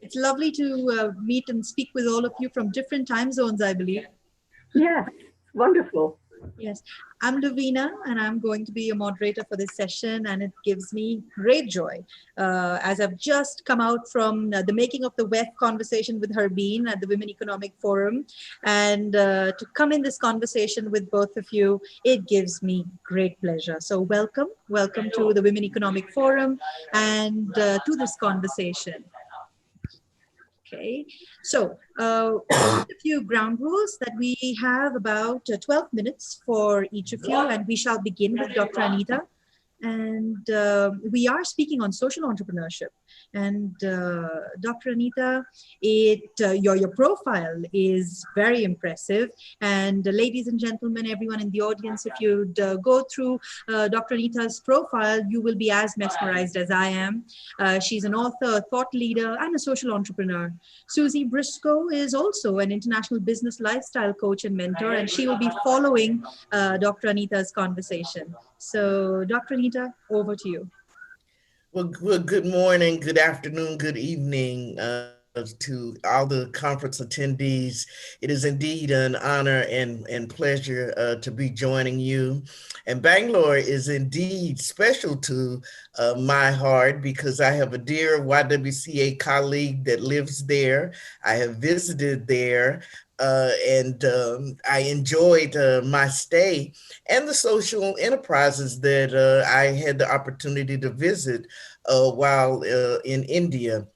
It's lovely to meet and speak with all of you from different time zones, I believe. Yes, wonderful. Yes, I'm Lavina, and I'm going to be your moderator for this session, and it gives me great joy. As I've just come out from the making of the WEF conversation with Herbeen at the Women Economic Forum, and to come in this conversation with both of you, it gives me great pleasure. So welcome to the Women Economic Forum and to this conversation. Okay, so just a few ground rules that we have about 12 minutes for each of you, and we shall begin with Dr. Anita. And we are speaking on social entrepreneurship. And Dr. Anita, your profile is very impressive. And ladies and gentlemen, everyone in the audience, if you'd go through Dr. Anita's profile, you will be as mesmerized as I am. She's an author, a thought leader, and a social entrepreneur. Susie Briscoe is also an international business lifestyle coach and mentor, and she will be following Dr. Anita's conversation. So, Dr. Anita, over to you. Well, good morning, good afternoon, good evening to all the conference attendees. It is indeed an honor and pleasure to be joining you. And Bangalore is indeed special to my heart because I have a dear YWCA colleague that lives there. I have visited there. And I enjoyed my stay and the social enterprises that I had the opportunity to visit while in India.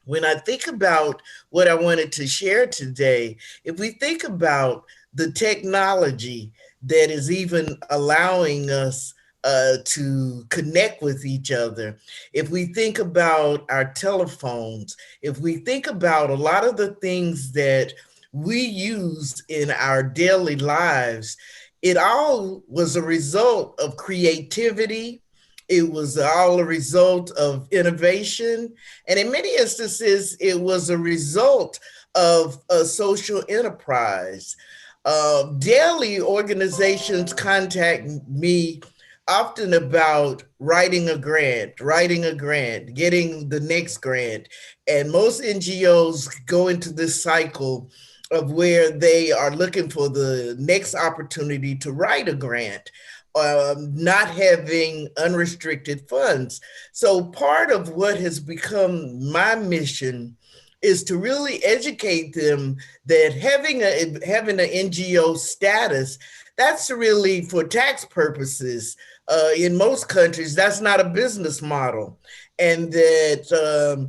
When I think about what I wanted to share today, if we think about the technology that is even allowing us to connect with each other, if we think about our telephones, if we think about a lot of the things that we use in our daily lives, it all was a result of creativity. It was all a result of innovation. And in many instances, it was a result of a social enterprise. Daily organizations contact me often about writing a grant, getting the next grant. And most NGOs go into this cycle of where they are looking for the next opportunity to write a grant, not having unrestricted funds. So part of what has become my mission is to really educate them that having an NGO status, that's really for tax purposes. In most countries, that's not a business model, and that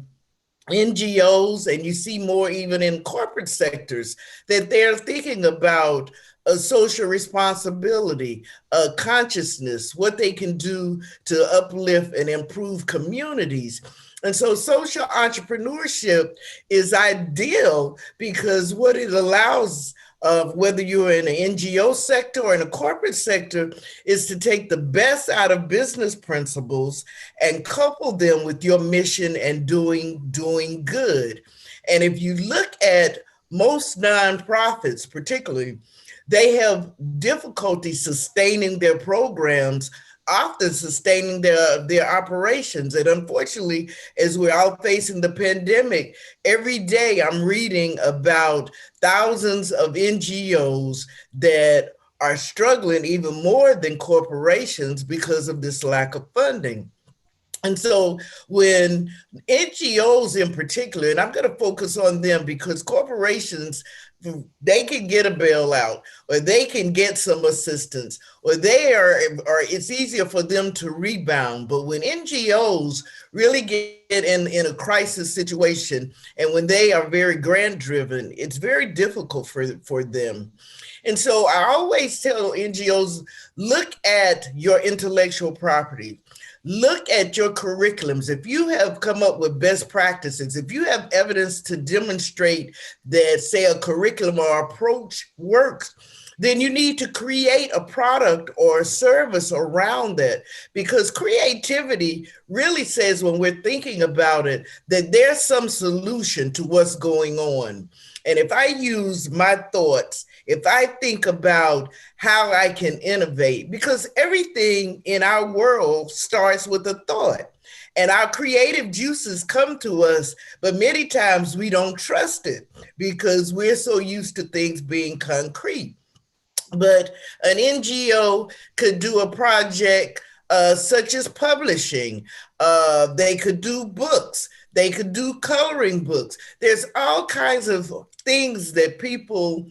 NGOs, and you see more even in corporate sectors, that they're thinking about a social responsibility, a consciousness, what they can do to uplift and improve communities. And so social entrepreneurship is ideal because what it allows, whether you're in the NGO sector or in a corporate sector, is to take the best out of business principles and couple them with your mission and doing good. And if you look at most nonprofits, particularly, they have difficulty sustaining their programs, often sustaining their operations. And unfortunately, as we're all facing the pandemic, every day I'm reading about thousands of NGOs that are struggling even more than corporations because of this lack of funding. And so when NGOs in particular, and I'm going to focus on them because corporations, they can get a bailout or they can get some assistance or or it's easier for them to rebound. But when NGOs really get in a crisis situation and when they are very grant driven, it's very difficult for them. And so I always tell NGOs, look at your intellectual property. Look at your curriculums. If you have come up with best practices, if you have evidence to demonstrate that, say, a curriculum or approach works, then you need to create a product or a service around that, because creativity really says, when we're thinking about it, that there's some solution to what's going on. And if I use my thoughts, if I think about how I can innovate, because everything in our world starts with a thought. And our creative juices come to us, but many times we don't trust it because we're so used to things being concrete. But an NGO could do a project such as publishing. They could do books. They could do coloring books. There's all kinds of things that people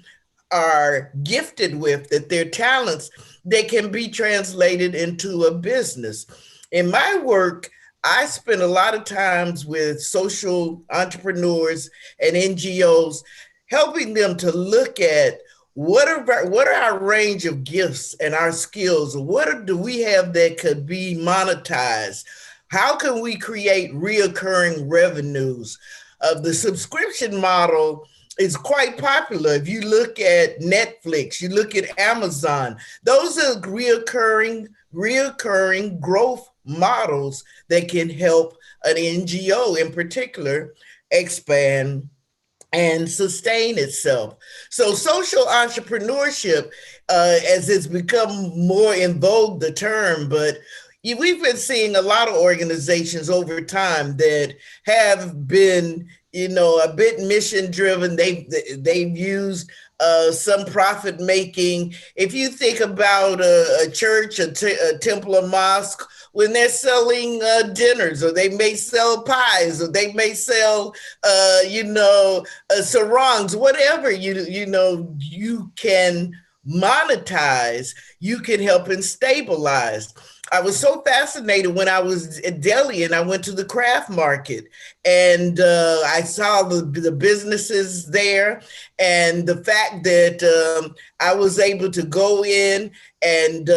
are gifted with, that their talents, they can be translated into a business. In my work, I spend a lot of times with social entrepreneurs and NGOs, helping them to look at what are our range of gifts and our skills? Do we have that could be monetized? How can we create reoccurring revenues? The subscription model is quite popular. If you look at Netflix, you look at Amazon, those are reoccurring growth models that can help an NGO in particular expand and sustain itself. So social entrepreneurship, as it's become more in vogue, the term, but we've been seeing a lot of organizations over time that have been, a bit mission driven. They've used some profit making. If you think about a church, a temple, a mosque, when they're selling dinners, or they may sell pies, or they may sell, sarongs, whatever you can monetize, you can help and stabilize. I was so fascinated when I was at Delhi and I went to the craft market, and I saw the businesses there, and the fact that I was able to go in and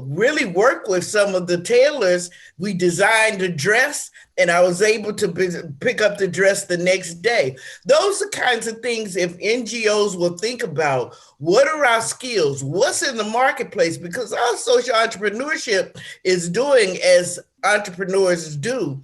really work with some of the tailors. We designed a dress, and I was able to pick up the dress the next day. Those are kinds of things, if NGOs will think about, what are our skills? What's in the marketplace? Because our social entrepreneurship is doing as entrepreneurs do.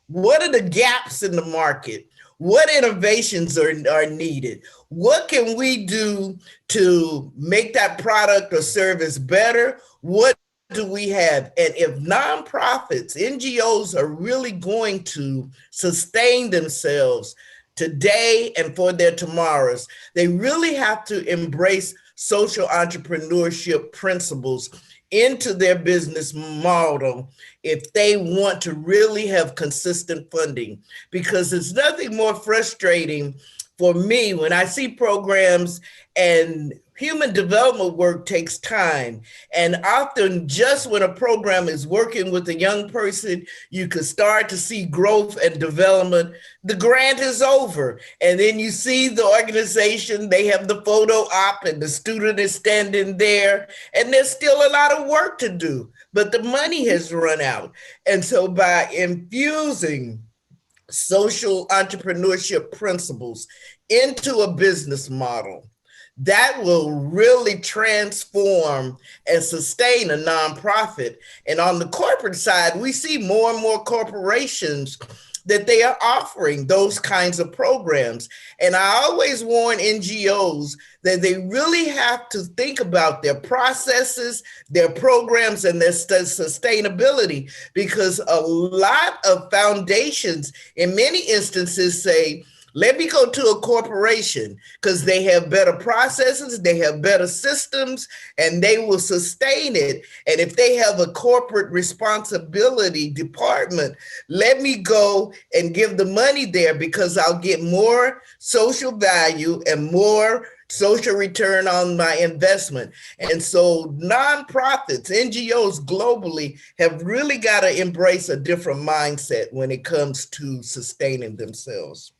What are the gaps in the market? What innovations are needed? What can we do to make that product or service better? What do we have? And if nonprofits, NGOs are really going to sustain themselves today and for their tomorrows, they really have to embrace social entrepreneurship principles into their business model if they want to really have consistent funding. Because it's nothing more frustrating for me when I see programs, and human development work takes time. And often just when a program is working with a young person, you can start to see growth and development. The grant is over. And then you see the organization, they have the photo op and the student is standing there, and there's still a lot of work to do, but the money has run out. And so by infusing social entrepreneurship principles into a business model, that will really transform and sustain a nonprofit. And on the corporate side, we see more and more corporations that they are offering those kinds of programs. And I always warn NGOs that they really have to think about their processes, their programs, and their sustainability, because a lot of foundations in many instances say, let me go to a corporation because they have better processes, they have better systems, and they will sustain it. And if they have a corporate responsibility department, let me go and give the money there because I'll get more social value and more social return on my investment. And so nonprofits, NGOs globally have really got to embrace a different mindset when it comes to sustaining themselves.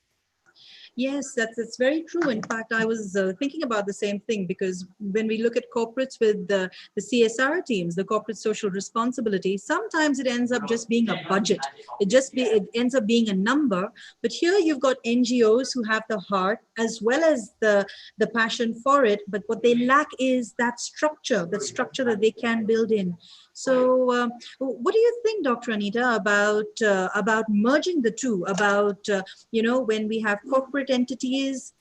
Yes, that's very true. In fact, I was thinking about the same thing, because when we look at corporates with the CSR teams, the corporate social responsibility, sometimes it ends up just being a budget. It ends up being a number. But here you've got NGOs who have the heart as well as the passion for it. But what they lack is that structure that they can build in. So what do you think, Dr. Anita, about merging the two, about, when we have corporate entities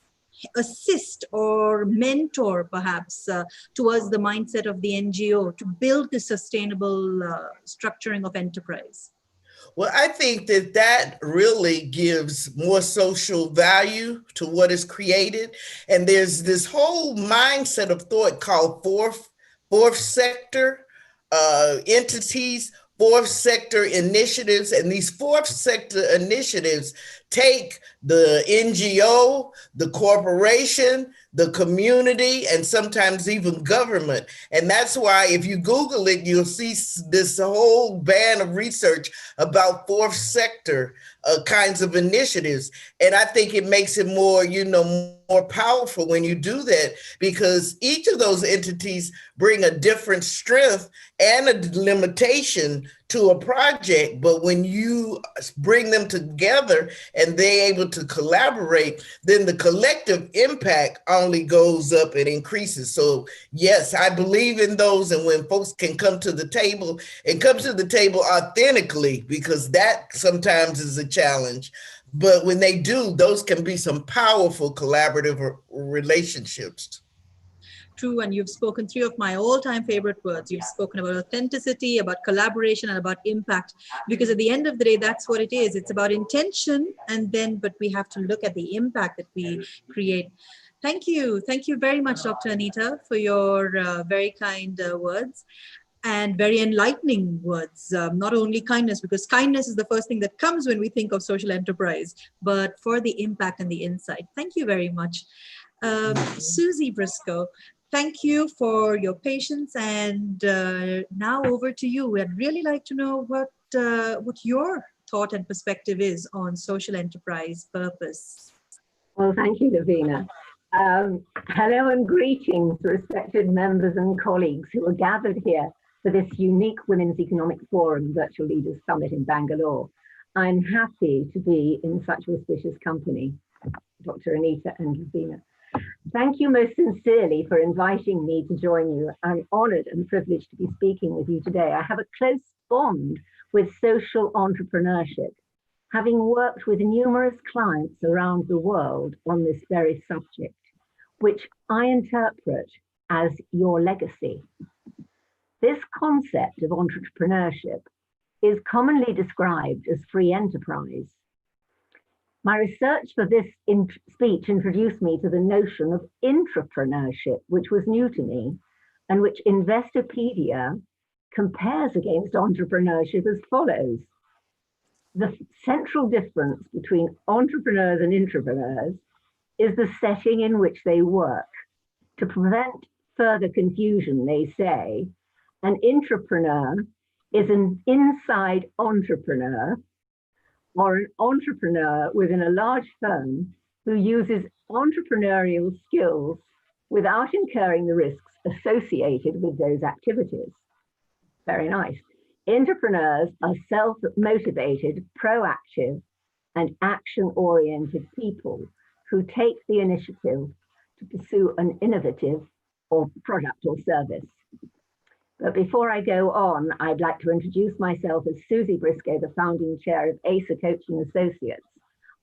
assist or mentor perhaps towards the mindset of the NGO to build the sustainable structuring of enterprise? Well, I think that that really gives more social value to what is created. And there's this whole mindset of thought called fourth sector entities, fourth sector initiatives. And these fourth sector initiatives take the NGO, the corporation, the community, and sometimes even government. And that's why if you Google it, you'll see this whole band of research about fourth sector kinds of initiatives. And I think it makes it more, more powerful when you do that, because each of those entities bring a different strength and a limitation to a project. But when you bring them together and they're able to collaborate, then the collective impact only goes up and increases. So yes, I believe in those. And when folks can come to the table and come to the table authentically, because that sometimes is a challenge. But when they do, those can be some powerful collaborative relationships. True, and you've spoken three of my all-time favorite words. You've spoken about authenticity, about collaboration, and about impact, because at the end of the day, that's what it is. It's about intention, but we have to look at the impact that we create. Thank you very much, Dr. Anita, for your very kind words and very enlightening words. Not only kindness, because kindness is the first thing that comes when we think of social enterprise, but for the impact and the insight. Thank you very much. Susie Briscoe, thank you for your patience, and now over to you. I'd really like to know what your thought and perspective is on social enterprise purpose. Well, thank you, Lavina. Hello and greetings, respected members and colleagues who are gathered here for this unique Women's Economic Forum Virtual Leaders Summit in Bangalore. I'm happy to be in such auspicious company, Dr. Anita and Lavina. Thank you most sincerely for inviting me to join you. I'm honored and privileged to be speaking with you today. I have a close bond with social entrepreneurship, having worked with numerous clients around the world on this very subject, which I interpret as your legacy. This concept of entrepreneurship is commonly described as free enterprise. My research for this speech introduced me to the notion of intrapreneurship, which was new to me, and which Investopedia compares against entrepreneurship as follows. The central difference between entrepreneurs and intrapreneurs is the setting in which they work. To prevent further confusion, they say, an intrapreneur is an inside entrepreneur or an entrepreneur within a large firm who uses entrepreneurial skills without incurring the risks associated with those activities. Very nice. Entrepreneurs are self-motivated, proactive, and action-oriented people who take the initiative to pursue an innovative or product or service. But before I go on, I'd like to introduce myself as Susie Briscoe, the founding chair of ACER Coaching Associates.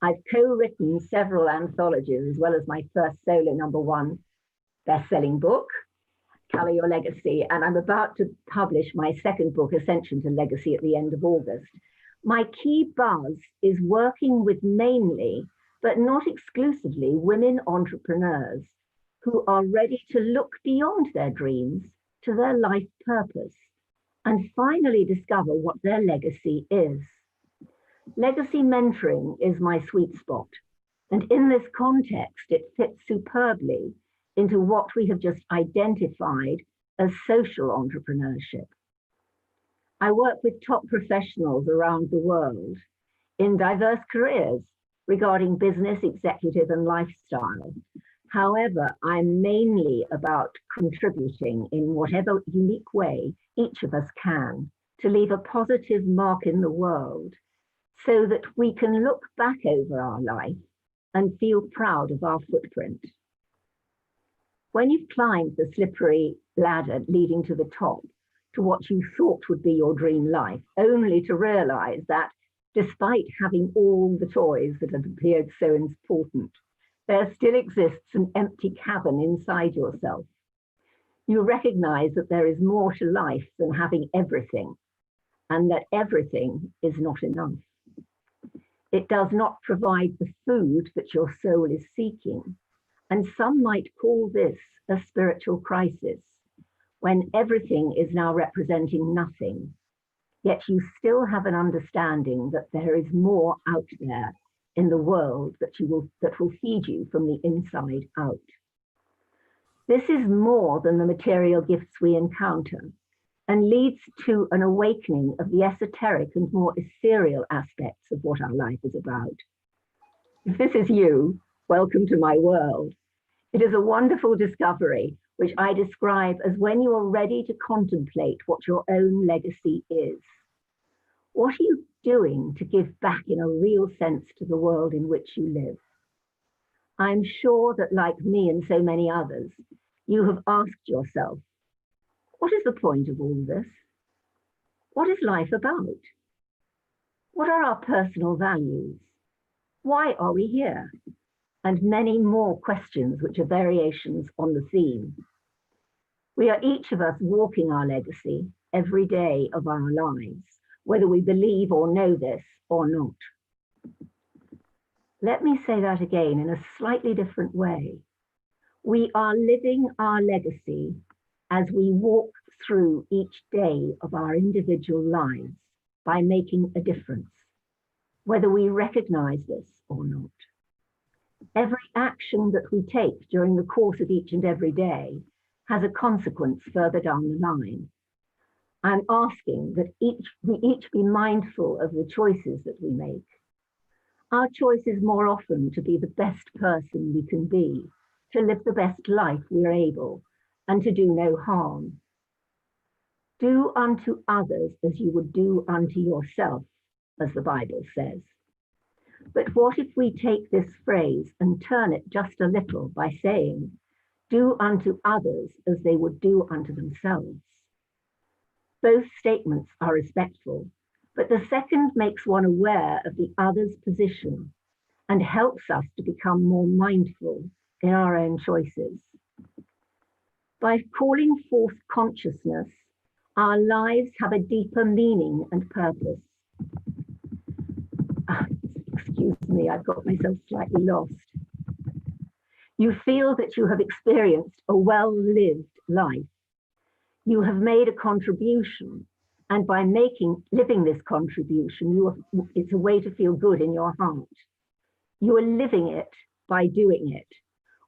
I've co-written several anthologies, as well as my first solo #1 best-selling book, Color Your Legacy, and I'm about to publish my second book, Ascension to Legacy, at the end of August. My key buzz is working with mainly, but not exclusively, women entrepreneurs who are ready to look beyond their dreams to their life purpose and finally discover what their legacy is. Legacy mentoring is my sweet spot, and in this context, it fits superbly into what we have just identified as social entrepreneurship. I work with top professionals around the world in diverse careers regarding business, executive, and lifestyle. However, I'm mainly about contributing in whatever unique way each of us can to leave a positive mark in the world so that we can look back over our life and feel proud of our footprint. When you've climbed the slippery ladder leading to the top, to what you thought would be your dream life, only to realize that despite having all the toys that have appeared so important, there still exists an empty cavern inside yourself. You recognize that there is more to life than having everything, and that everything is not enough. It does not provide the food that your soul is seeking, and some might call this a spiritual crisis, when everything is now representing nothing, yet you still have an understanding that there is more out there in the world that will feed you from the inside out. This is more than the material gifts we encounter, and leads to an awakening of the esoteric and more ethereal aspects of what our life is about. If this is you, welcome to my world. It is a wonderful discovery, which I describe as when you are ready to contemplate what your own legacy is. What are you doing to give back in a real sense to the world in which you live? I'm sure that, like me and so many others, you have asked yourself, what is the point of all this? What is life about? What are our personal values? Why are we here? And many more questions which are variations on the theme. We are each of us walking our legacy every day of our lives, whether we believe or know this or not. Let me say that again in a slightly different way. We are living our legacy as we walk through each day of our individual lives by making a difference, whether we recognize this or not. Every action that we take during the course of each and every day has a consequence further down the line. I'm asking that we each be mindful of the choices that we make. Our choice is more often to be the best person we can be, to live the best life we're able, and to do no harm. Do unto others as you would do unto yourself, as the Bible says. But what if we take this phrase and turn it just a little by saying, do unto others as they would do unto themselves? Both statements are respectful, but the second makes one aware of the other's position and helps us to become more mindful in our own choices. By calling forth consciousness, our lives have a deeper meaning and purpose. Excuse me, I've got myself slightly lost. You feel that you have experienced a well-lived life. You have made a contribution, and by living this contribution, it's a way to feel good in your heart. You are living it by doing it,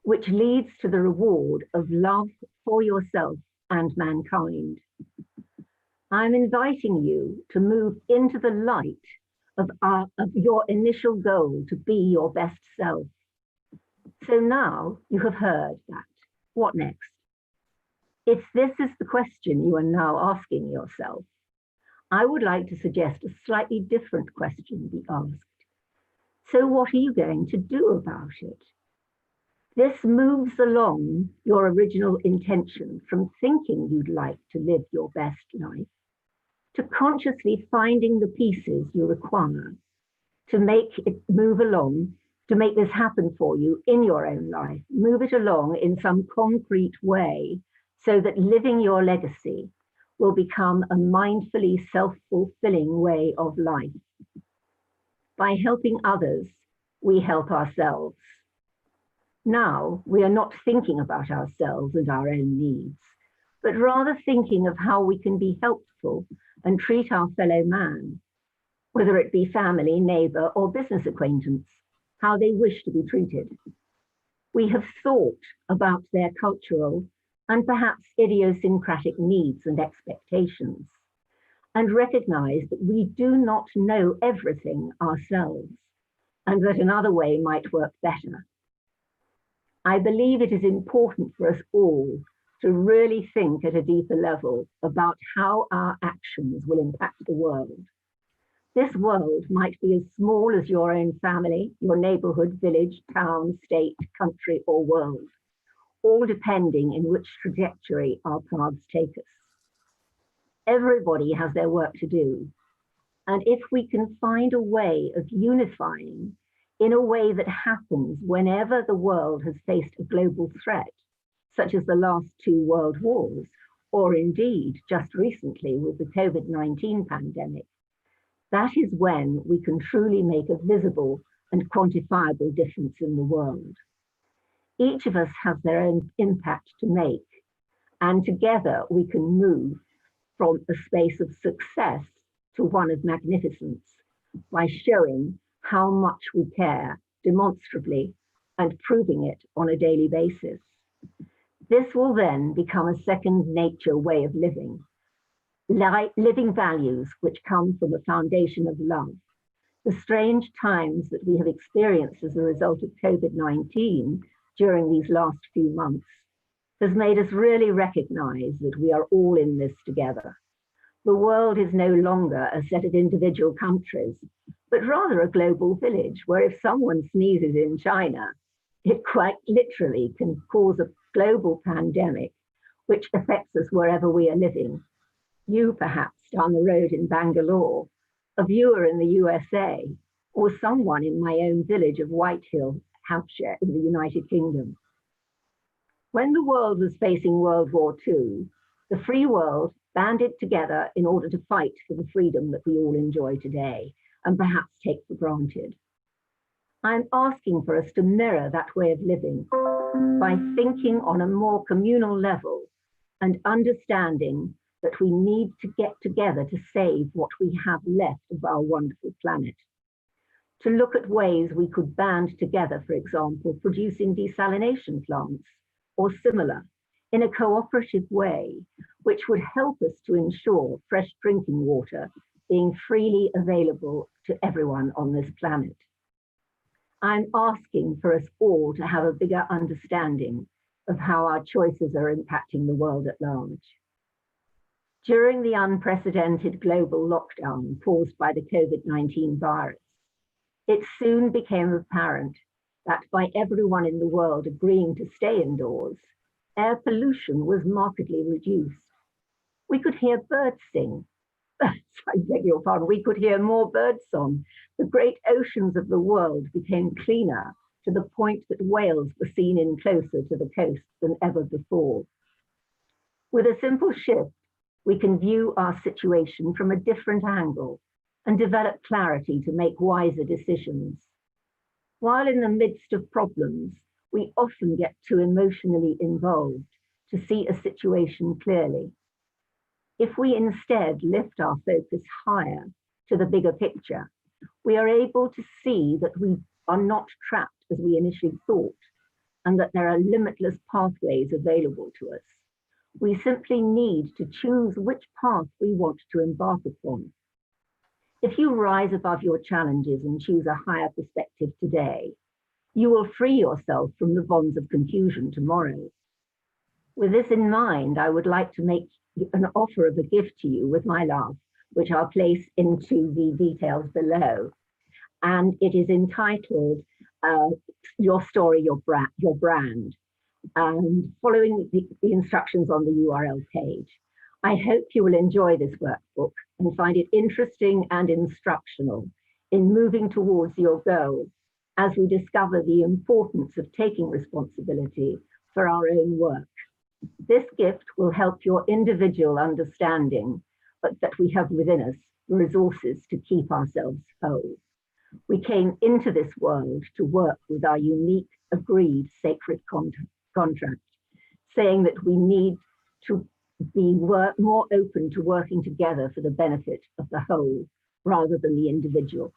which leads to the reward of love for yourself and mankind. I'm inviting you to move into the light of your initial goal to be your best self. So now you have heard that. What next? If this is the question you are now asking yourself, I would like to suggest a slightly different question be asked. So what are you going to do about it? This moves along your original intention from thinking you'd like to live your best life to consciously finding the pieces you require to make it move along, to make this happen for you in your own life. Move it along in some concrete way so that living your legacy will become a mindfully self-fulfilling way of life. By helping others, we help ourselves. Now, we are not thinking about ourselves and our own needs, but rather thinking of how we can be helpful and treat our fellow man, whether it be family, neighbor, or business acquaintance, how they wish to be treated. We have thought about their cultural and perhaps idiosyncratic needs and expectations, and recognize that we do not know everything ourselves, and that another way might work better. I believe it is important for us all to really think at a deeper level about how our actions will impact the world. This world might be as small as your own family, your neighborhood, village, town, state, country, or world, all depending in which trajectory our paths take us. Everybody has their work to do. And if we can find a way of unifying in a way that happens whenever the world has faced a global threat, such as the last 2 world wars, or indeed just recently with the COVID-19 pandemic, that is when we can truly make a visible and quantifiable difference in the world. Each of us has their own impact to make, and together we can move from a space of success to one of magnificence by showing how much we care demonstrably and proving it on a daily basis. This will then become a second nature way of living, living values which come from a foundation of love. The strange times that we have experienced as a result of COVID-19 during these last few months has made us really recognize that we are all in this together. The world is no longer a set of individual countries, but rather a global village where if someone sneezes in China, it quite literally can cause a global pandemic which affects us wherever we are living. You perhaps down the road in Bangalore, a viewer in the USA, or someone in my own village of Whitehill, Hampshire in the United Kingdom. When the world was facing World War II, the free world banded together in order to fight for the freedom that we all enjoy today and perhaps take for granted. I'm asking for us to mirror that way of living by thinking on a more communal level and understanding that we need to get together to save what we have left of our wonderful planet. To look at ways we could band together, for example, producing desalination plants or similar in a cooperative way, which would help us to ensure fresh drinking water being freely available to everyone on this planet. I'm asking for us all to have a bigger understanding of how our choices are impacting the world at large. During the unprecedented global lockdown caused by the COVID-19 virus, it soon became apparent that by everyone in the world agreeing to stay indoors, air pollution was markedly reduced. We could hear birds sing. I beg your pardon, we could hear more birdsong. The great oceans of the world became cleaner to the point that whales were seen in closer to the coast than ever before. With a simple shift, we can view our situation from a different angle and develop clarity to make wiser decisions. While in the midst of problems, we often get too emotionally involved to see a situation clearly. If we instead lift our focus higher to the bigger picture, we are able to see that we are not trapped as we initially thought, and that there are limitless pathways available to us. We simply need to choose which path we want to embark upon. If you rise above your challenges and choose a higher perspective today, you will free yourself from the bonds of confusion tomorrow. With this in mind, I would like to make an offer of a gift to you with my love, which I'll place into the details below. And it is entitled Your Story, Your Brand, and following the instructions on the URL page. I hope you will enjoy this workbook and find it interesting and instructional in moving towards your goal as we discover the importance of taking responsibility for our own work. This gift will help your individual understanding, but that we have within us resources to keep ourselves whole. We came into this world to work with our unique, agreed, sacred contract, saying that we need to be more open to working together for the benefit of the whole rather than the individual.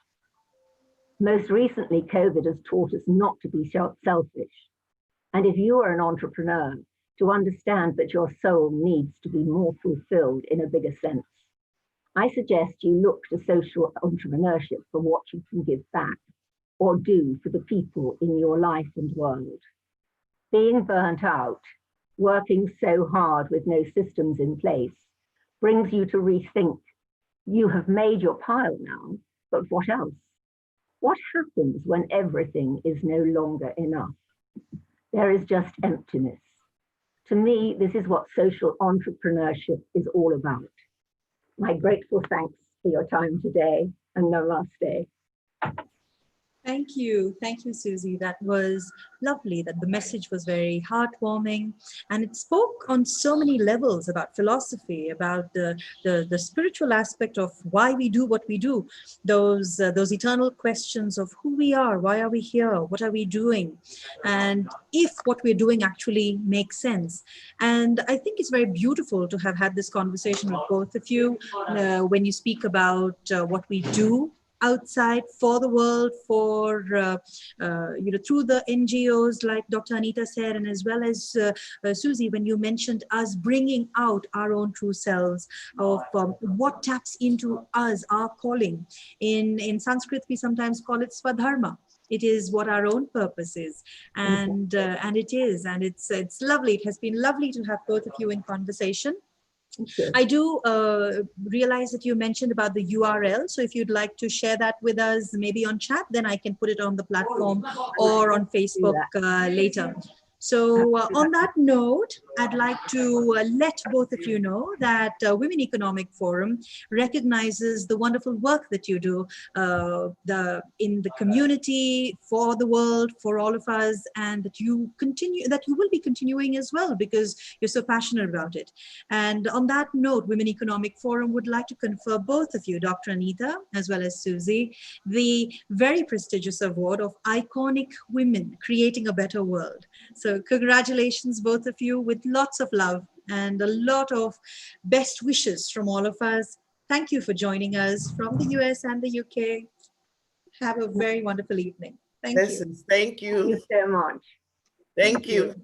Most recently, COVID has taught us not to be selfish. And if you are an entrepreneur, to understand that your soul needs to be more fulfilled in a bigger sense. I suggest you look to social entrepreneurship for what you can give back or do for the people in your life and world. Being burnt out, working so hard with no systems in place, brings you to rethink. You have made your pile now, but what else? What happens when everything is no longer enough? There is just emptiness. To me, this is what social entrepreneurship is all about. My grateful thanks for your time today, and namaste. Thank you, Susie. That was lovely. That the message was very heartwarming, and it spoke on so many levels about philosophy, about the spiritual aspect of why we do what we do, those eternal questions of who we are, why are we here, what are we doing, and if what we're doing actually makes sense. And I think it's very beautiful to have had this conversation with both of you when you speak about what we do outside for the world, for through the NGOs, like Dr. Anita said, and as well as Susie, when you mentioned us bringing out our own true selves of what taps into us, our calling. In Sanskrit, we sometimes call it Swadharma. It is what our own purpose is, and it's lovely. It has been lovely to have both of you in conversation. I do realize that you mentioned about the URL. So if you'd like to share that with us, maybe on chat, then I can put it on the platform or on Facebook later. So on that note, I'd like to let both of you know that Women Economic Forum recognizes the wonderful work that you do in the community, for the world, for all of us, and that you will be continuing as well because you're so passionate about it. And on that note, Women Economic Forum would like to confer both of you, Dr. Anita, as well as Susie, the very prestigious award of Iconic Women Creating a Better World. So congratulations, both of you, with lots of love and a lot of best wishes from all of us. Thank you for joining us from the US and the UK. Have a very wonderful evening. Thank you. Thank you. Thank you so much. Thank you.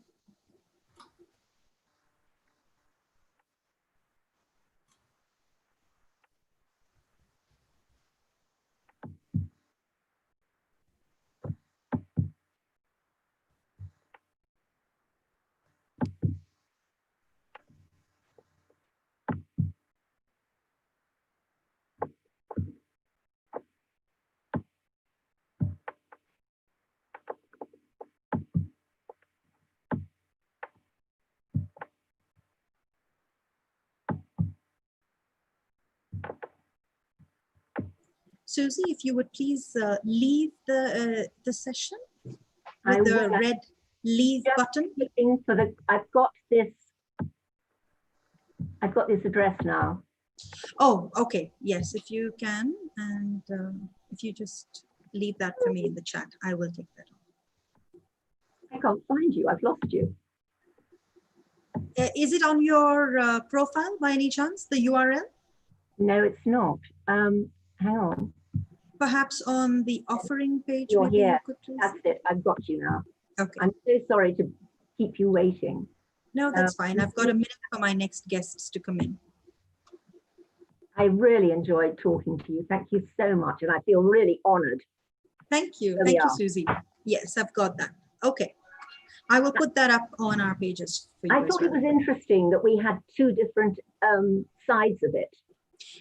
Susie, if you would please leave the session with the red leave button. I've got this address now. Oh, okay. Yes, if you can, and if you just leave that for me in the chat, I will take that on. I can't find you. I've lost you. Is it on your profile by any chance, the URL? No, it's not. Hang on. Perhaps on the offering page. You're here. That's it. I've got you now. Okay. I'm so sorry to keep you waiting. No, that's fine. I've got a minute for my next guests to come in. I really enjoyed talking to you. Thank you so much. And I feel really honored. Thank you. Thank you, Susie. Yes, I've got that. Okay. I will put that up on our pages for you. I thought it was interesting that we had two different sides of it.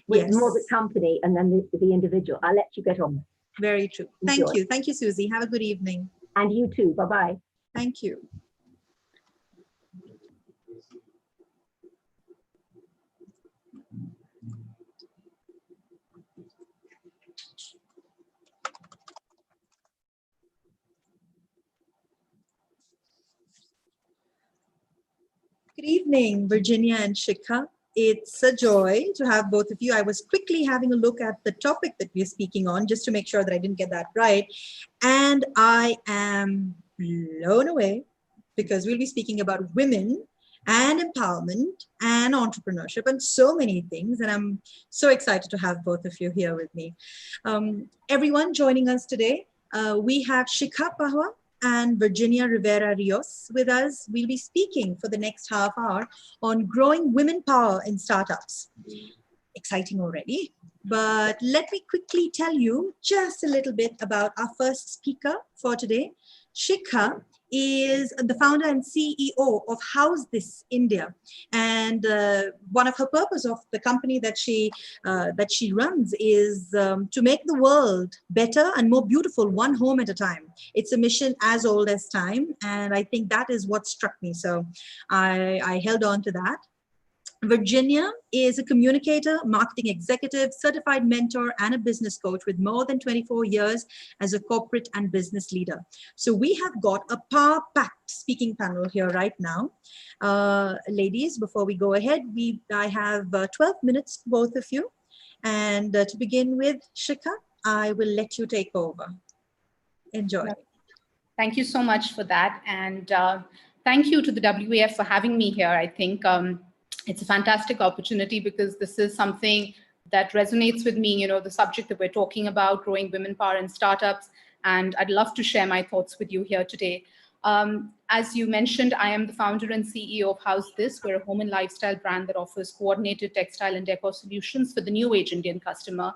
With more the company and then the individual. I'll let you get on. Very true. Thank you. Thank you, Susie. Have a good evening. And you too. Bye-bye. Thank you. Good evening, Virginia and Shikha. It's a joy to have both of you. I was quickly having a look at the topic that we're speaking on just to make sure that I didn't get that right. And I am blown away because we'll be speaking about women and empowerment and entrepreneurship and so many things. And I'm so excited to have both of you here with me. Everyone joining us today, we have Shikha Pahwa and Virginia Rivera Rios with us. We'll be speaking for the next half hour on growing women power in startups. Exciting already, but let me quickly tell you just a little bit about our first speaker for today. Shikha is the founder and CEO of House This India, and one of her purpose of the company that she runs is to make the world better and more beautiful, one home at a time. It's a mission as old as time, and I think that is what struck me. So I held on to that. Virginia is a communicator, marketing executive, certified mentor, and a business coach with more than 24 years as a corporate and business leader. So we have got a power-packed speaking panel here right now. Ladies, before we go ahead, I have 12 minutes, both of you. And to begin with, Shikha, I will let you take over. Enjoy. Thank you so much for that. And thank you to the WEF for having me here. I think it's a fantastic opportunity because this is something that resonates with me, you know, the subject that we're talking about, growing women power in startups. And I'd love to share my thoughts with you here today. As you mentioned, I am the founder and CEO of House This. We're a home and lifestyle brand that offers coordinated textile and decor solutions for the new age Indian customer.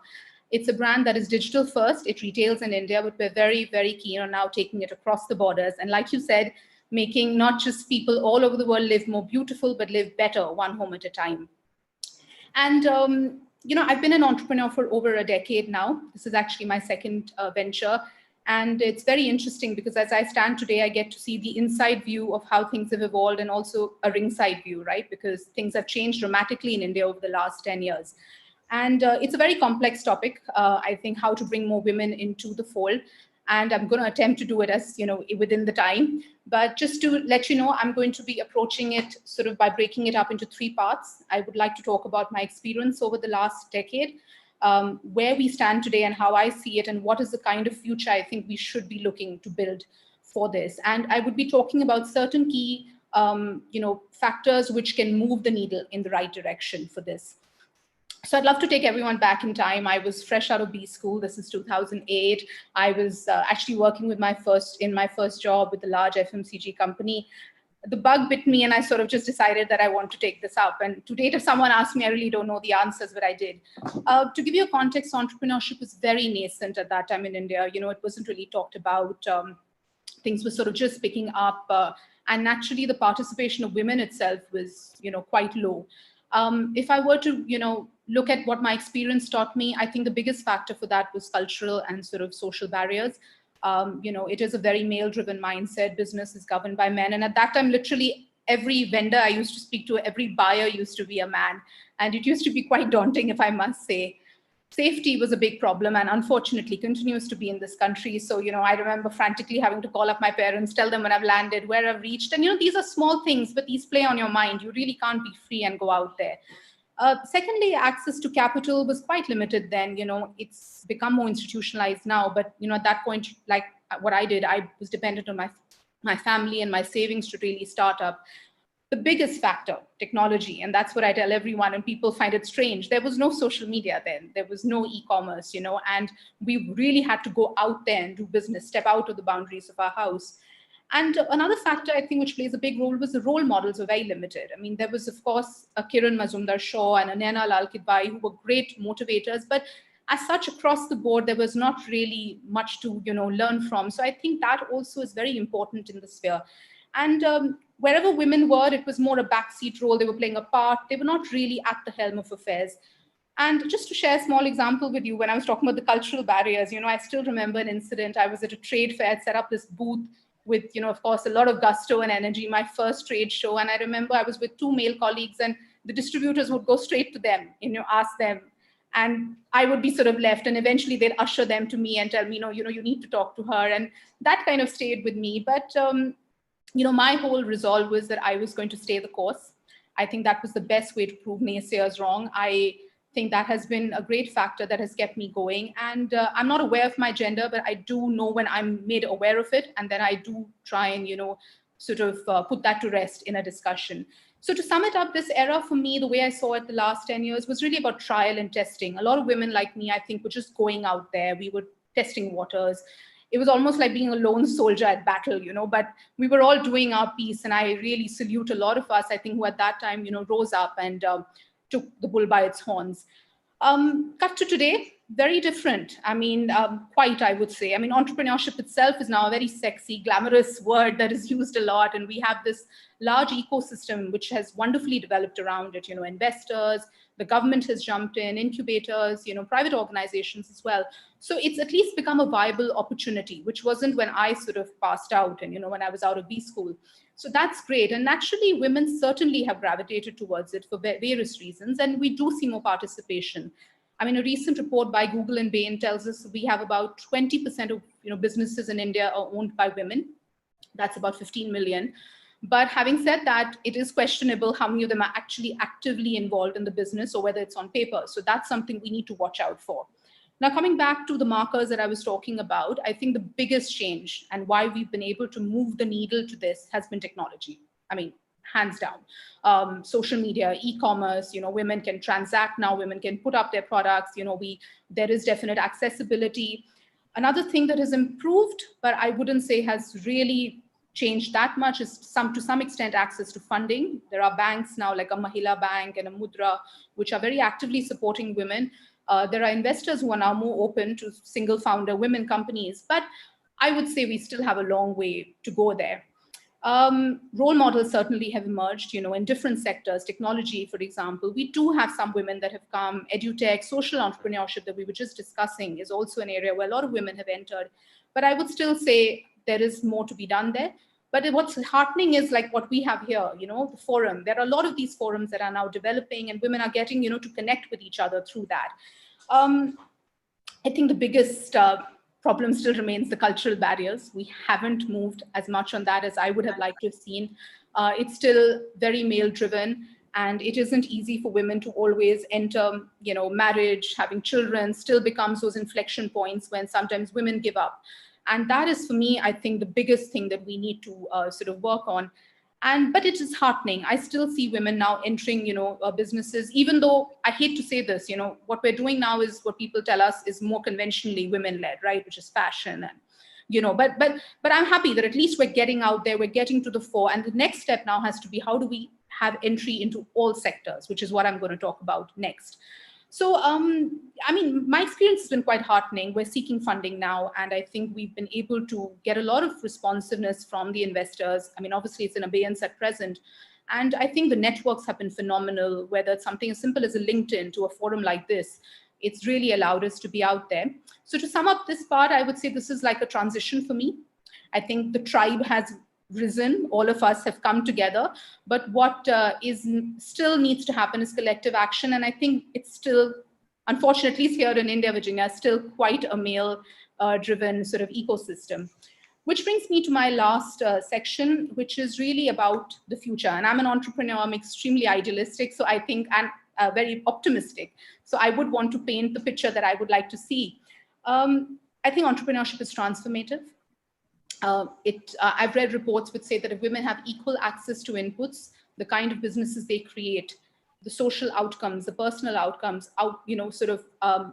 It's a brand that is digital first. It retails in India, but we're very, very keen on now taking it across the borders. And like you said, making not just people all over the world live more beautiful, but live better, one home at a time. And, you know, I've been an entrepreneur for over a decade now. This is actually my second venture. And it's very interesting because as I stand today, I get to see the inside view of how things have evolved and also a ringside view, right? Because things have changed dramatically in India over the last 10 years. And it's a very complex topic, I think, how to bring more women into the fold. And I'm going to attempt to do it as, you know, within the time. But just to let you know, I'm going to be approaching it sort of by breaking it up into 3 parts. I would like to talk about my experience over the last decade, where we stand today and how I see it, and what is the kind of future I think we should be looking to build for this. And I would be talking about certain key, you know, factors which can move the needle in the right direction for this. So I'd love to take everyone back in time. I was fresh out of B school. This is 2008. I was actually working with my first job with a large FMCG company. The bug bit me and I sort of just decided that I want to take this up. And to date, if someone asked me, I really don't know the answers, but I did. To give you a context, entrepreneurship was very nascent at that time in India. You know, it wasn't really talked about. Things were sort of just picking up. And naturally, the participation of women itself was, you know, quite low. If I were to, you know, look at what my experience taught me, I think the biggest factor for that was cultural and sort of social barriers. You know, it is a very male-driven mindset. Business is governed by men. And at that time, literally every vendor I used to speak to, every buyer used to be a man. And it used to be quite daunting, if I must say. Safety was a big problem and unfortunately continues to be in this country. So, you know, I remember frantically having to call up my parents, tell them when I've landed, where I've reached. And, you know, these are small things, but these play on your mind. You really can't be free and go out there. Secondly, access to capital was quite limited then. You know, it's become more institutionalized now. But, you know, at that point, like what I did, I was dependent on my family and my savings to really start up. The biggest factor, technology, and that's what I tell everyone, and people find it strange. There was no social media then. There was no e-commerce, you know, and we really had to go out there and do business, step out of the boundaries of our house. And another factor, I think, which plays a big role was the role models were very limited. I mean, there was, of course, a Kiran Mazumdar-Shaw and a Naina Lal Kidwai who were great motivators, but as such, across the board, there was not really much to, you know, learn from. So I think that also is very important in the sphere. And wherever women were, it was more a backseat role. They were playing a part. They were not really at the helm of affairs. And just to share a small example with you, when I was talking about the cultural barriers, you know, I still remember an incident. I was at a trade fair, I'd set up this booth with, you know, of course, a lot of gusto and energy, my first trade show. And I remember I was with 2 male colleagues and the distributors would go straight to them, you know, ask them. And I would be sort of left, and eventually they'd usher them to me and tell me, you know, you need to talk to her. And that kind of stayed with me. But, you know, my whole resolve was that I was going to stay the course. I think that was the best way to prove naysayers wrong. I think that has been a great factor that has kept me going. And I'm not aware of my gender, but I do know when I'm made aware of it. And then I do try and, you know, sort of put that to rest in a discussion. So to sum it up, this era for me, the way I saw it the last 10 years was really about trial and testing. A lot of women like me, I think, were just going out there. We were testing waters. It was almost like being a lone soldier at battle, you know, but we were all doing our piece. And I really salute a lot of us, I think, who at that time, you know, rose up and took the bull by its horns. Cut to today, Very different. I mean, quite, I would say. I mean, entrepreneurship itself is now a very sexy, glamorous word that is used a lot. And we have this large ecosystem which has wonderfully developed around it. You know, investors, the government has jumped in, incubators, you know, private organizations as well. So it's at least become a viable opportunity, which wasn't when I sort of passed out and, you know, when I was out of B school. So that's great. And naturally, women certainly have gravitated towards it for various reasons. And we do see more participation. I mean, a recent report by Google and Bain tells us we have about 20% of businesses in India are owned by women. That's about 15 million. But having said that, it is questionable how many of them are actually actively involved in the business or whether it's on paper. So that's something we need to watch out for. Now, coming back to the markers that I was talking about, I think the biggest change and why we've been able to move the needle to this has been technology. I mean, hands down. Social media, e-commerce, women can transact now, women can put up their products, there is definite accessibility. Another thing that has improved, but I wouldn't say has really changed that much, is to some extent access to funding. There are banks now like a Mahila Bank and a Mudra, which are very actively supporting women. There are investors who are now more open to single founder women companies, but I would say we still have a long way to go there. Role models certainly have emerged, in different sectors. Technology, for example, we do have some women that have come. EduTech, social entrepreneurship that we were just discussing is also an area where a lot of women have entered. But I would still say there is more to be done there. But what's heartening is like what we have here, the forum. There are a lot of these forums that are now developing, and women are getting, to connect with each other through that. I think the biggest problem still remains the cultural barriers. We haven't moved as much on that as I would have liked to have seen. It's still very male-driven, and it isn't easy for women to always enter, marriage, having children still becomes those inflection points when sometimes women give up. And that is, for me, I think the biggest thing that we need to sort of work on. But it is heartening. I still see women now entering, businesses, even though I hate to say this, what we're doing now is what people tell us is more conventionally women-led, right? Which is fashion and, but I'm happy that at least we're getting out there, we're getting to the fore. And the next step now has to be, how do we have entry into all sectors, which is what I'm going to talk about next. So, I mean, my experience has been quite heartening. We're seeking funding now, and I think we've been able to get a lot of responsiveness from the investors. I mean, obviously it's in abeyance at present. And I think the networks have been phenomenal, whether it's something as simple as a LinkedIn to a forum like this. It's really allowed us to be out there. So to sum up this part, I would say this is like a transition for me. I think the tribe has risen, all of us have come together, but what still needs to happen is collective action. And I think it's still, unfortunately, here in India, Virginia, still quite a male driven sort of ecosystem. Which brings me to my last section, which is really about the future. And I'm an entrepreneur, I'm extremely idealistic. So I think I'm very optimistic. So I would want to paint the picture that I would like to see. I think entrepreneurship is transformative. I've read reports which say that if women have equal access to inputs, the kind of businesses they create, the social outcomes, the personal outcomes,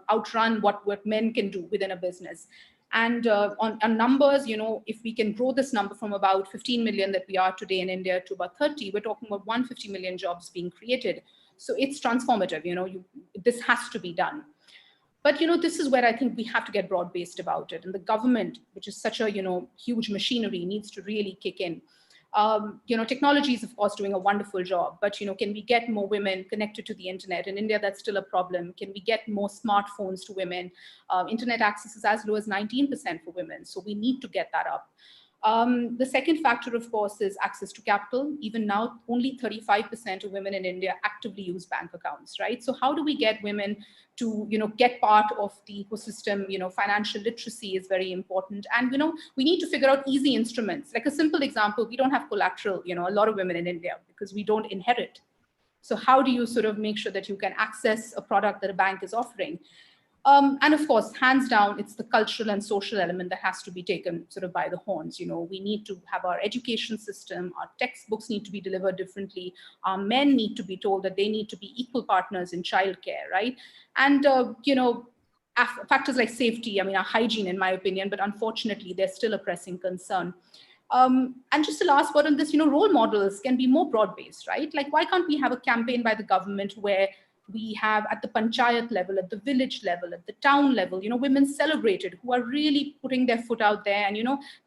outrun what men can do within a business. And on numbers, if we can grow this number from about 15 million that we are today in India to about 30, we're talking about 150 million jobs being created. So it's transformative. This has to be done. But, this is where I think we have to get broad-based about it. And the government, which is such a, huge machinery, needs to really kick in. Technology is, of course, doing a wonderful job. But, can we get more women connected to the internet? In India, that's still a problem. Can we get more smartphones to women? Internet access is as low as 19% for women. So we need to get that up. The second factor, of course, is access to capital. Even now, only 35% of women in India actively use bank accounts, right? So how do we get women to, get part of the ecosystem? Financial literacy is very important. And, we need to figure out easy instruments. Like a simple example, we don't have collateral, a lot of women in India because we don't inherit. So how do you sort of make sure that you can access a product that a bank is offering? And of course, hands down, it's the cultural and social element that has to be taken sort of by the horns. We need to have our education system, our textbooks need to be delivered differently. Our men need to be told that they need to be equal partners in childcare, right? And, factors like safety, our hygiene, in my opinion, but unfortunately, they're still a pressing concern. And just the last word on this, role models can be more broad-based, right? Like, why can't we have a campaign by the government where We have at the panchayat level, at the village level, at the town level, women celebrated who are really putting their foot out there. And,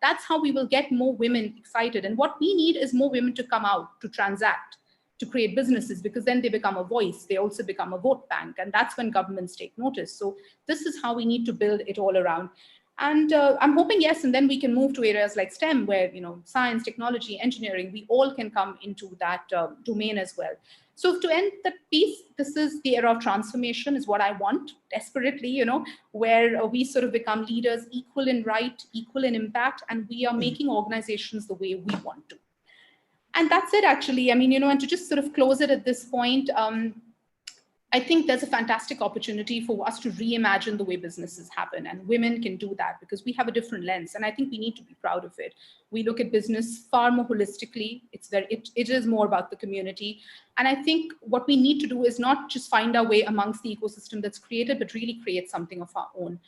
that's how we will get more women excited. And what we need is more women to come out, to transact, to create businesses, because then they become a voice. They also become a vote bank. And that's when governments take notice. So this is how we need to build it all around. And I'm hoping, yes, and then we can move to areas like STEM, where, science, technology, engineering, we all can come into that domain as well. So to end the piece, this is the era of transformation is what I want desperately, where we sort of become leaders, equal in right, equal in impact, and we are making organizations the way we want to. And that's it, actually. I mean, and to just sort of close it at this point, I think there's a fantastic opportunity for us to reimagine the way businesses happen, and women can do that because we have a different lens, and I think we need to be proud of it. We look at business far more holistically. It is more about the community, and I think what we need to do is not just find our way amongst the ecosystem that's created, but really create something of our own.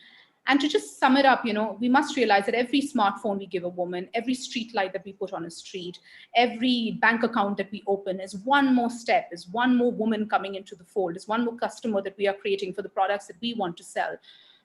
And to just sum it up, we must realize that every smartphone we give a woman, every street light that we put on a street, every bank account that we open is one more step, is one more woman coming into the fold, is one more customer that we are creating for the products that we want to sell,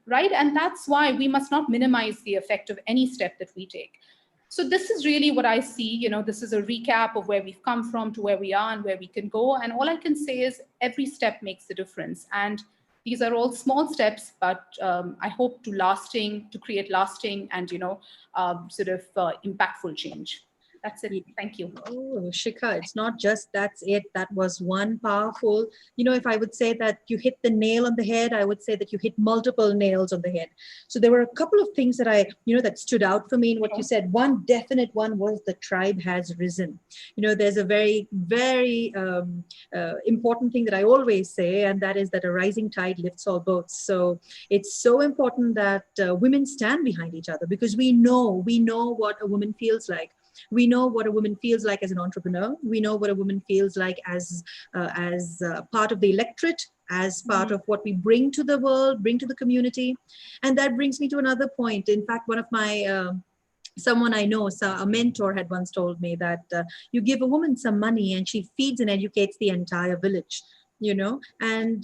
right? And that's why we must not minimize the effect of any step that we take. So this is really what I see. This is a recap of where we've come from to where we are and where we can go. And all I can say is every step makes a difference. And these are all small steps, but I hope to create lasting and, sort of impactful change. That's it. Thank you. Oh, Shikha, it's not just that's it. That was one powerful, if I would say that you hit the nail on the head, I would say that you hit multiple nails on the head. So there were a couple of things that that stood out for me in what you said. One definite one was the tribe has risen. There's a very, very important thing that I always say, and that is that a rising tide lifts all boats. So it's so important that women stand behind each other, because we know what a woman feels like. We know what a woman feels like as an entrepreneur. We know what a woman feels like as part of the electorate, as part of what we bring to the world, bring to the community. And that brings me to another point. In fact, one of my, someone I know, a mentor had once told me that you give a woman some money and she feeds and educates the entire village. And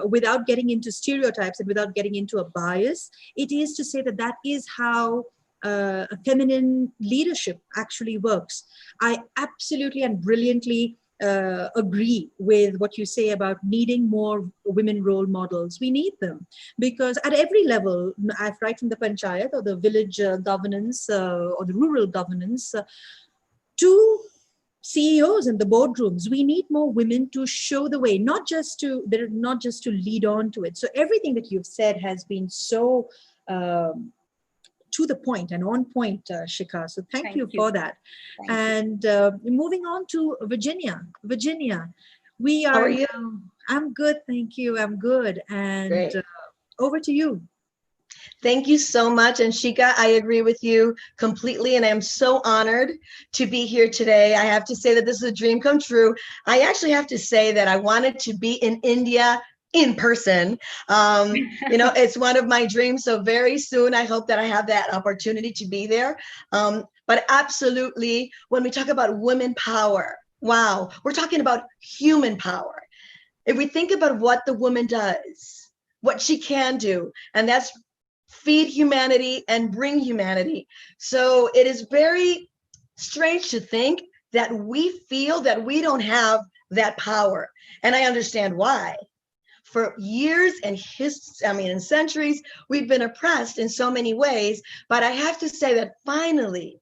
without getting into stereotypes and without getting into a bias, it is to say that is how feminine leadership actually works. I absolutely and brilliantly agree with what you say about needing more women role models. We need them because at every level, right from the panchayat or the village governance or the rural governance to CEOs in the boardrooms, we need more women to show the way, not just to lead on to it. So everything that you've said has been so to the point and on point, Shikha. So thank you for that. And moving on to Virginia. Virginia, we are. How are you? I'm good, thank you. I'm good. And over to you. Thank you so much. And Shikha, I agree with you completely. And I'm so honored to be here today. I have to say that this is a dream come true. I actually have to say that I wanted to be in India in person. It's one of my dreams. So very soon, I hope that I have that opportunity to be there. But absolutely, when we talk about women power, wow, we're talking about human power. If we think about what the woman does, what she can do, and that's feed humanity and bring humanity. So it is very strange to think that we feel that we don't have that power. And I understand why. For years and centuries, we've been oppressed in so many ways. But I have to say that finally,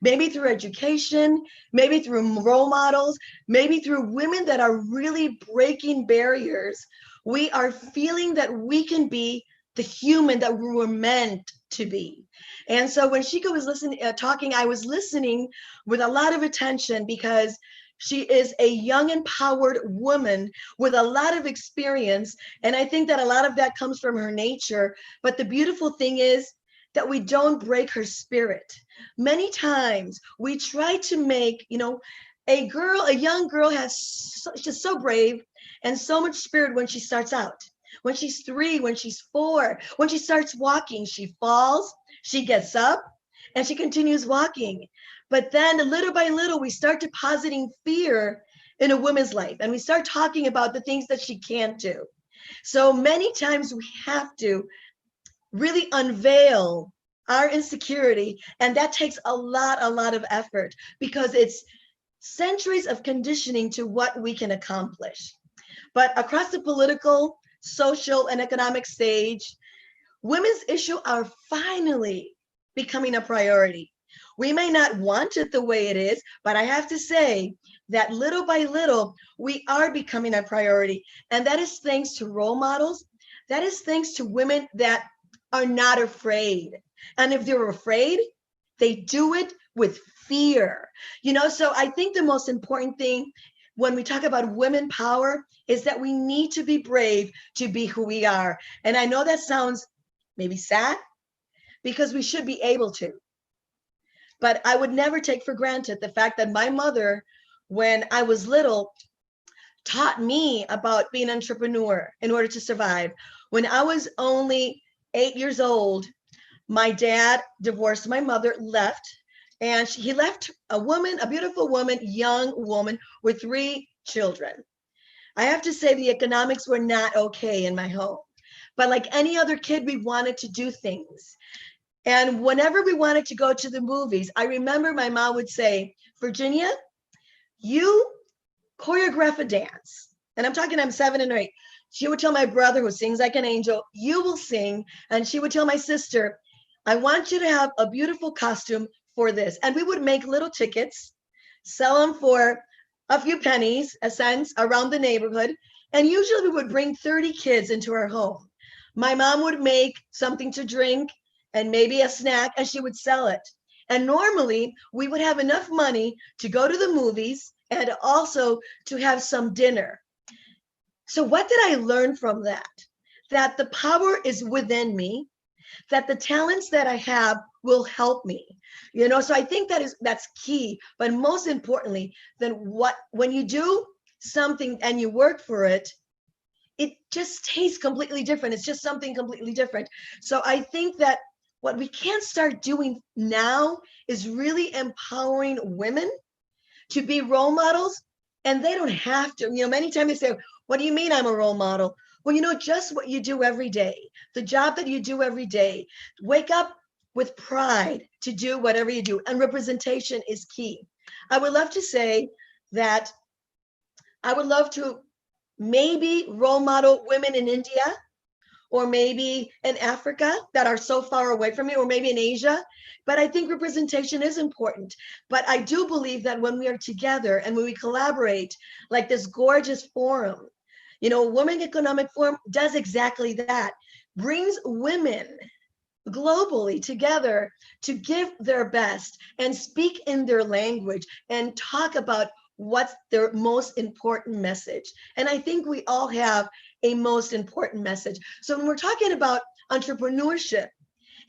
maybe through education, maybe through role models, maybe through women that are really breaking barriers, we are feeling that we can be the human that we were meant to be. And so when Shikha was talking, I was listening with a lot of attention because she is a young, empowered woman with a lot of experience. And I think that a lot of that comes from her nature. But the beautiful thing is that we don't break her spirit. Many times we try to make, a young girl she's so brave and so much spirit when she starts out. When she's 3, when she's 4, when she starts walking, she falls, she gets up, and she continues walking. But then little by little, we start depositing fear in a woman's life and we start talking about the things that she can't do. So many times we have to really unveil our insecurity, and that takes a lot of effort because it's centuries of conditioning to what we can accomplish. But across the political, social, and economic stage, women's issues are finally becoming a priority. We may not want it the way it is, but I have to say that little by little, we are becoming a priority. And that is thanks to role models. That is thanks to women that are not afraid. And if they're afraid, they do it with fear. You know, so I think the most important thing when we talk about women power is that we need to be brave to be who we are. And I know that sounds maybe sad because we should be able to. But I would never take for granted the fact that my mother, when I was little, taught me about being an entrepreneur in order to survive. When I was only 8 years old, my dad divorced my mother, left, and he left a woman, a beautiful woman, young woman with 3 children. I have to say the economics were not okay in my home, but like any other kid, we wanted to do things. And whenever we wanted to go to the movies, I remember my mom would say, Virginia, you choreograph a dance. And I'm 7 or 8. She would tell my brother, who sings like an angel, you will sing. And she would tell my sister, I want you to have a beautiful costume for this. And we would make little tickets, sell them for a few pennies, a cent, around the neighborhood. And usually we would bring 30 kids into our home. My mom would make something to drink and maybe a snack, and she would sell it. And normally we would have enough money to go to the movies and also to have some dinner. So what did I learn from that? That the power is within me, that the talents that I have will help me. You know, so I think that's key. But most importantly, when you do something and you work for it, it just tastes completely different. It's just something completely different. So I think that what we can start doing now is really empowering women to be role models. And they don't have to, you know, many times they say, what do you mean I'm a role model? Well, you know, just what you do every day, the job that you do every day, wake up with pride to do whatever you do. And representation is key. I would love to say that I would love to maybe role model women in India, or maybe in Africa that are so far away from me, or maybe in Asia. But I think representation is important. But I do believe that when we are together and when we collaborate, like this gorgeous forum, you know, Women Economic Forum does exactly that, brings women globally together to give their best and speak in their language and talk about what's their most important message. And I think we all have a most important message. So when we're talking about entrepreneurship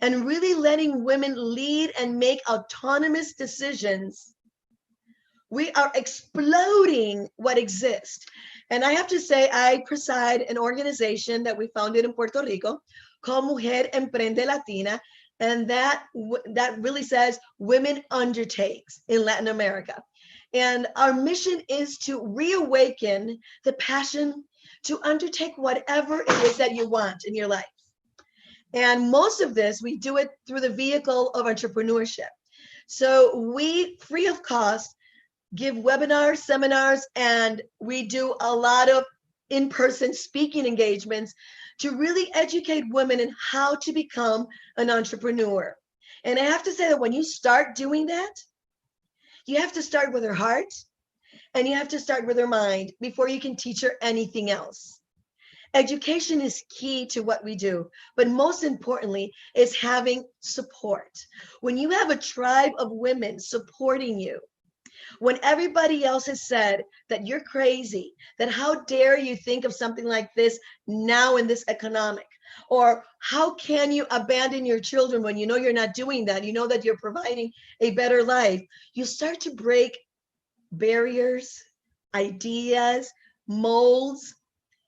and really letting women lead and make autonomous decisions, we are exploding what exists. And I have to say, I preside an organization that we founded in Puerto Rico called Mujer Emprende Latina. And that really says women undertakes in Latin America. And our mission is to reawaken the passion to undertake whatever it is that you want in your life. And most of this, we do it through the vehicle of entrepreneurship. So we, free of cost, give webinars, seminars, and we do a lot of in-person speaking engagements to really educate women in how to become an entrepreneur. And I have to say that when you start doing that, you have to start with her heart and you have to start with her mind before you can teach her anything else. Education is key to what we do, but most importantly is having support. When you have a tribe of women supporting you, when everybody else has said that you're crazy, that how dare you think of something like this now in this economic, or how can you abandon your children when you know you're not doing that, you know that you're providing a better life, you start to break barriers, ideas, molds,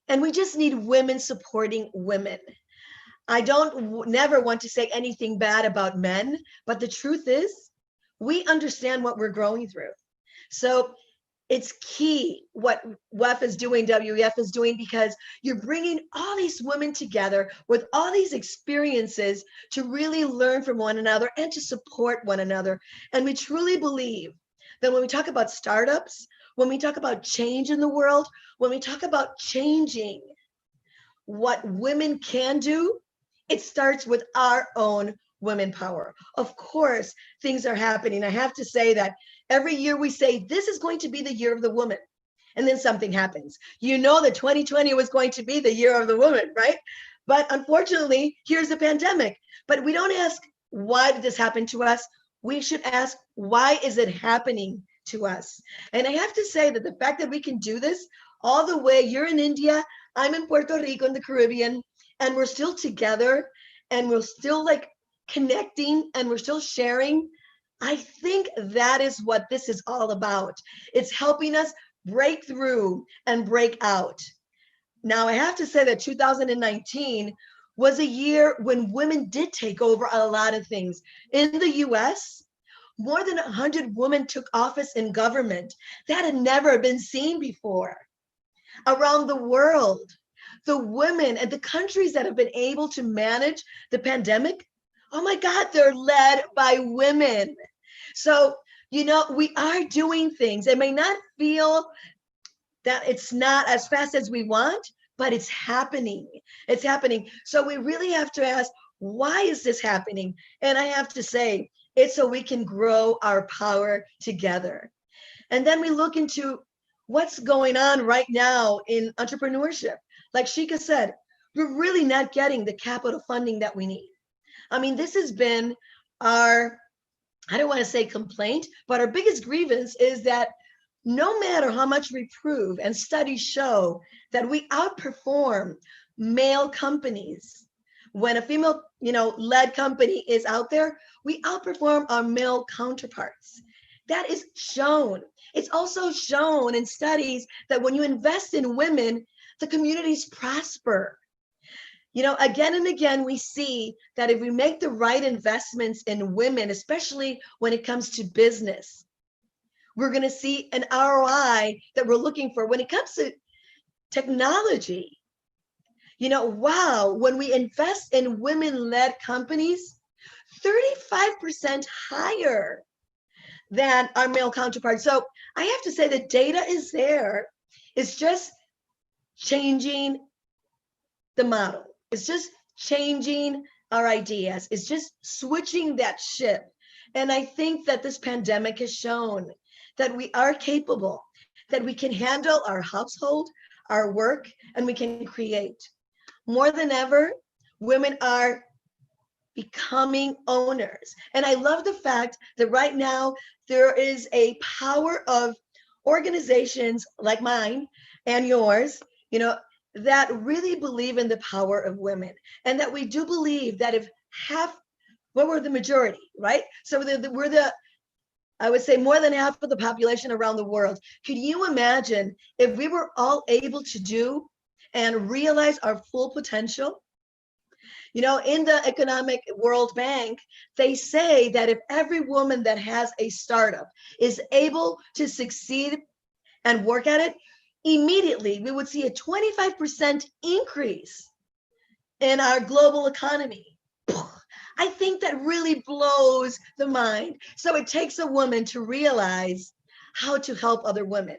and we just need women supporting women. I don't never want to say anything bad about men, but the truth is we understand what we're growing through. So it's key what WEF is doing, WEF is doing, because you're bringing all these women together with all these experiences to really learn from one another and to support one another. And we truly believe that when we talk about startups, when we talk about change in the world, when we talk about changing what women can do, it starts with our own women power. Of course, things are happening. I have to say that every year we say, this is going to be the year of the woman. And then something happens. You know that 2020 was going to be the year of the woman, right? But unfortunately, here's the pandemic. But we don't ask, why did this happen to us? We should ask, why is it happening to us? And I have to say that the fact that we can do this all the way, you're in India, I'm in Puerto Rico in the Caribbean, and we're still together and we're still like connecting and we're still sharing. I think that is what this is all about. It's helping us break through and break out. Now, I have to say that 2019 was a year when women did take over a lot of things. In the US, more than 100 women took office in government. That had never been seen before. Around the world, the women and the countries that have been able to manage the pandemic, oh my God, they're led by women. So, you know, we are doing things. It may not feel that it's not as fast as we want, but it's happening. It's happening. So we really have to ask, why is this happening? And I have to say, it's so we can grow our power together. And then we look into what's going on right now in entrepreneurship. Like Shika said, we're really not getting the capital funding that we need. I mean, this has been our, I don't want to say complaint, but our biggest grievance is that no matter how much we prove, and studies show that we outperform male companies. When a female, led company is out there, we outperform our male counterparts. That is shown. It's also shown in studies that when you invest in women, the communities prosper. Again and again, we see that if we make the right investments in women, especially when it comes to business, we're going to see an ROI that we're looking for. When it comes to technology, wow, when we invest in women-led companies, 35% higher than our male counterparts. So I have to say the data is there. It's just changing the model. It's just changing our ideas. It's just switching that ship. And I think that this pandemic has shown that we are capable, that we can handle our household, our work, and we can create. More than ever, women are becoming owners. And I love the fact that right now there is a power of organizations like mine and yours, that really believe in the power of women, and that we do believe that if we're the majority, right? So we're the, I would say, more than half of the population around the world. Can you imagine if we were all able to do and realize our full potential? In the Economic World Bank, they say that if every woman that has a startup is able to succeed and work at it, immediately we would see a 25% increase in our global economy. I think that really blows the mind. So it takes a woman to realize how to help other women.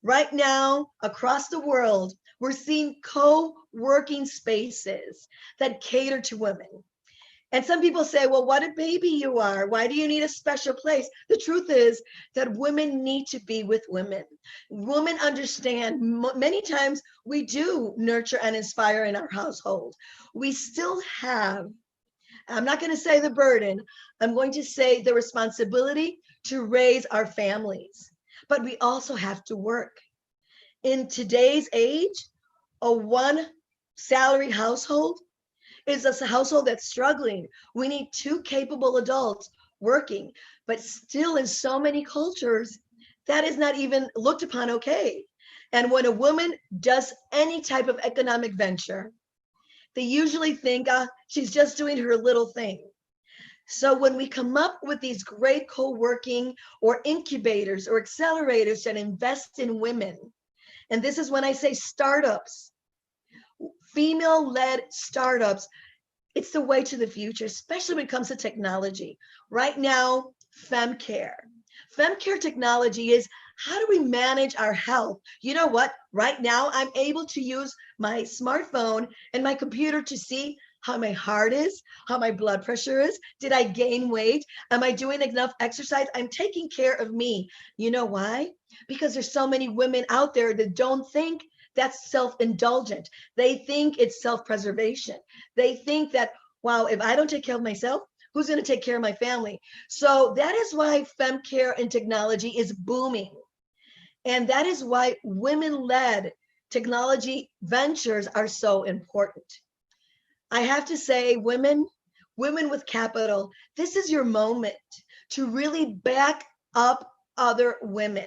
Right now, across the world, we're seeing co-working spaces that cater to women. And some people say, well, what a baby you are. Why do you need a special place? The truth is that women need to be with women. Women understand, many times we do nurture and inspire in our household. We still have, I'm not going to say the burden, I'm going to say the responsibility to raise our families. But we also have to work. In today's age, a one salary household is a household that's struggling. We need two capable adults working, but still in so many cultures, that is not even looked upon okay. And when a woman does any type of economic venture, they usually think she's just doing her little thing. So when we come up with these great co-working or incubators or accelerators that invest in women, and this is when I say startups, female-led startups, it's the way to the future, especially when it comes to technology. Right now, FemCare. FemCare technology is, how do we manage our health? You know what? Right now, I'm able to use my smartphone and my computer to see how my heart is, how my blood pressure is. Did I gain weight? Am I doing enough exercise? I'm taking care of me. You know why? Because there's so many women out there that don't think that's self-indulgent. They think it's self-preservation. They think that, wow, if I don't take care of myself, who's going to take care of my family? So that is why FemCare and technology is booming. And that is why women-led technology ventures are so important. I have to say, women with capital, this is your moment to really back up other women.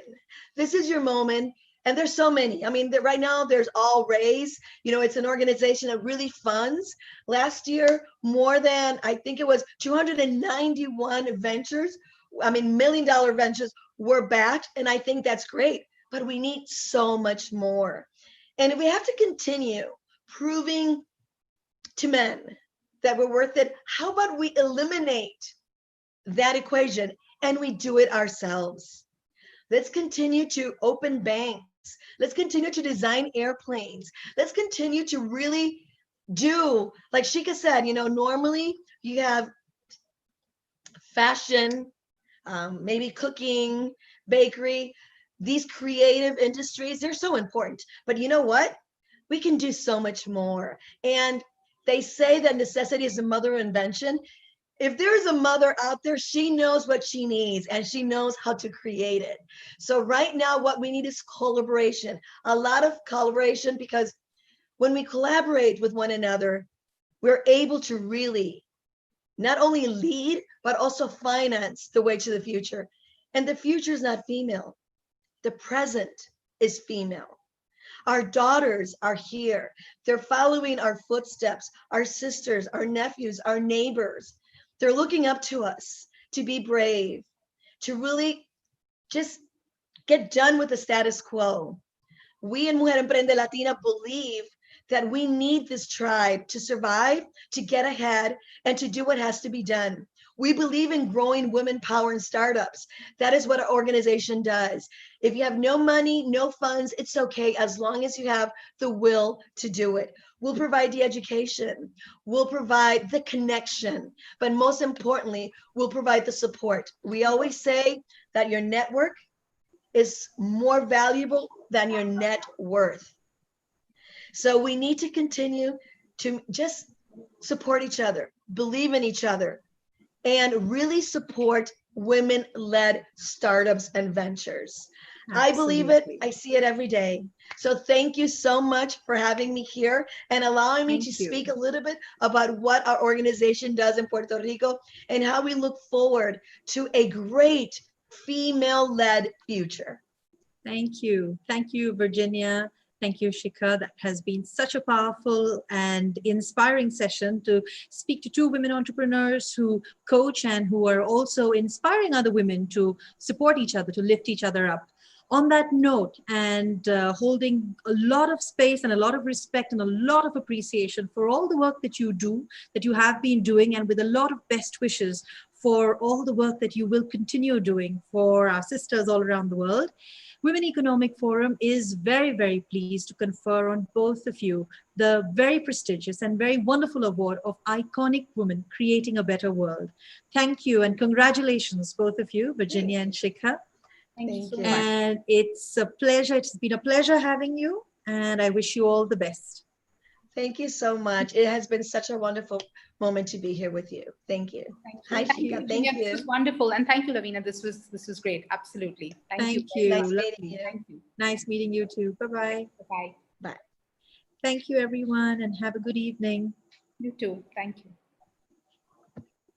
This is your moment. And there's so many. I mean, right now there's All Raise. You know, it's an organization that really funds. Last year, more than, I think it was 291 ventures, I mean, $1 million ventures were backed. And I think that's great, but we need so much more. And we have to continue proving to men that we're worth it. How about we eliminate that equation and we do it ourselves? Let's continue to open banks. Let's continue to design airplanes. Let's continue to really do, like Shika said, you know, normally you have fashion, maybe cooking, bakery, these creative industries, they're so important. But you know what? We can do so much more. And they say that necessity is the mother of invention. If there's a mother out there, she knows what she needs and she knows how to create it. So right now, what we need is collaboration, a lot of collaboration, because when we collaborate with one another, we're able to really not only lead, but also finance the way to the future. And the future is not female. The present is female. Our daughters are here. They're following our footsteps, our sisters, our nephews, our neighbors. They're looking up to us to be brave, to really just get done with the status quo. We in Mujer Emprende Latina believe that we need this tribe to survive, to get ahead, and to do what has to be done. We believe in growing women power in startups. That is what our organization does. If you have no money, no funds, it's okay, as long as you have the will to do it. We'll provide the education, we'll provide the connection, but most importantly, we'll provide the support. We always say that your network is more valuable than your net worth. So we need to continue to just support each other, believe in each other, and really support women-led startups and ventures. Absolutely. I believe it. I see it every day. So thank you so much for having me here and allowing me to speak a little bit about what our organization does in Puerto Rico and how we look forward to a great female-led future. Thank you. Thank you, Virginia. Thank you, Shika. That has been such a powerful and inspiring session to speak to two women entrepreneurs who coach and who are also inspiring other women to support each other, to lift each other up. On that note, and holding a lot of space and a lot of respect and a lot of appreciation for all the work that you do, that you have been doing, and with a lot of best wishes for all the work that you will continue doing for our sisters all around the world. Women Economic Forum is very, very pleased to confer on both of you the very prestigious and very wonderful award of Iconic Woman Creating a Better World. Thank you and congratulations, both of you, Virginia and Shika. Thank you so much. And it's a pleasure. It's been a pleasure having you, and I wish you all the best. Thank you so much. It has been such a wonderful moment to be here with you. Thank you. Thank you. Hi, Shika. Thank you. This was wonderful, and thank you, Lavina. This was great. Absolutely. Thank you. Nice meeting you. Thank you. Nice meeting you too. Bye-bye. Bye. Bye. Thank you, everyone, and have a good evening. You too. Thank you.